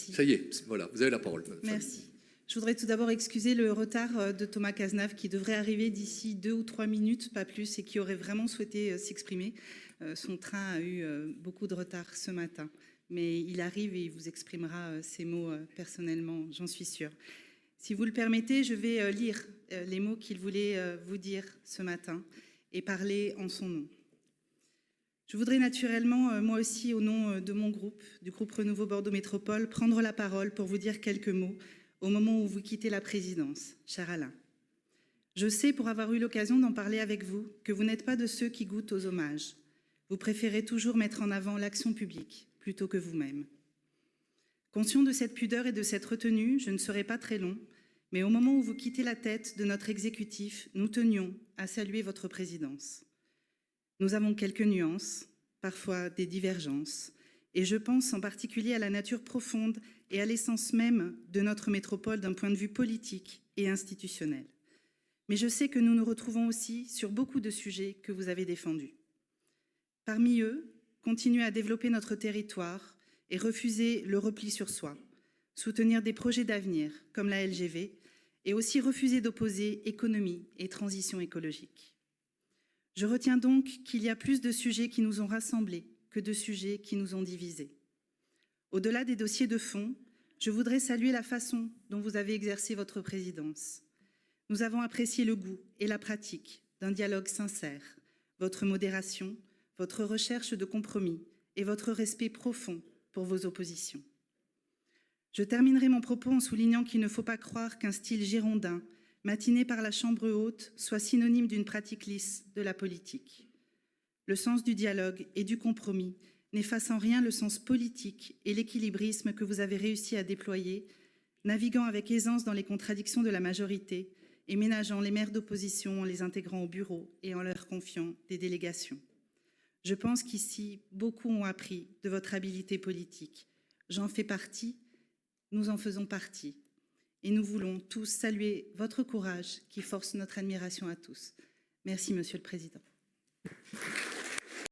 Merci. Ça y est, voilà, vous avez la parole. Merci. Je voudrais tout d'abord excuser le retard de Thomas Cazenave qui devrait arriver d'ici 2 ou 3 minutes, pas plus, et qui aurait vraiment souhaité s'exprimer. Son train a eu beaucoup de retard ce matin, mais il arrive et il vous exprimera ses mots personnellement, j'en suis sûre. Si vous le permettez, je vais lire les mots qu'il voulait vous dire ce matin et parler en son nom. Je voudrais naturellement, moi aussi, au nom de mon groupe, du groupe Renouveau Bordeaux Métropole, prendre la parole pour vous dire quelques mots au moment où vous quittez la présidence, cher Alain. Je sais, pour avoir eu l'occasion d'en parler avec vous, que vous n'êtes pas de ceux qui goûtent aux hommages. Vous préférez toujours mettre en avant l'action publique plutôt que vous-même. Conscient de cette pudeur et de cette retenue, je ne serai pas très long, mais au moment où vous quittez la tête de notre exécutif, nous tenions à saluer votre présidence. Nous avons quelques nuances, parfois des divergences, et je pense en particulier à la nature profonde et à l'essence même de notre métropole d'un point de vue politique et institutionnel. Mais je sais que nous nous retrouvons aussi sur beaucoup de sujets que vous avez défendus. Parmi eux, continuer à développer notre territoire et refuser le repli sur soi, soutenir des projets d'avenir comme la LGV et aussi refuser d'opposer économie et transition écologique. Je retiens donc qu'il y a plus de sujets qui nous ont rassemblés que de sujets qui nous ont divisés. Au-delà des dossiers de fond, je voudrais saluer la façon dont vous avez exercé votre présidence. Nous avons apprécié le goût et la pratique d'un dialogue sincère, votre modération, votre recherche de compromis et votre respect profond pour vos oppositions. Je terminerai mon propos en soulignant qu'il ne faut pas croire qu'un style girondin, matiné par la Chambre haute, soit synonyme d'une pratique lisse de la politique. Le sens du dialogue et du compromis n'efface en rien le sens politique et l'équilibrisme que vous avez réussi à déployer, naviguant avec aisance dans les contradictions de la majorité et ménageant les maires d'opposition en les intégrant au bureau et en leur confiant des délégations. Je pense qu'ici, beaucoup ont appris de votre habileté politique. J'en fais partie, nous en faisons partie. Et nous voulons tous saluer votre courage qui force notre admiration à tous. Merci, Monsieur le Président.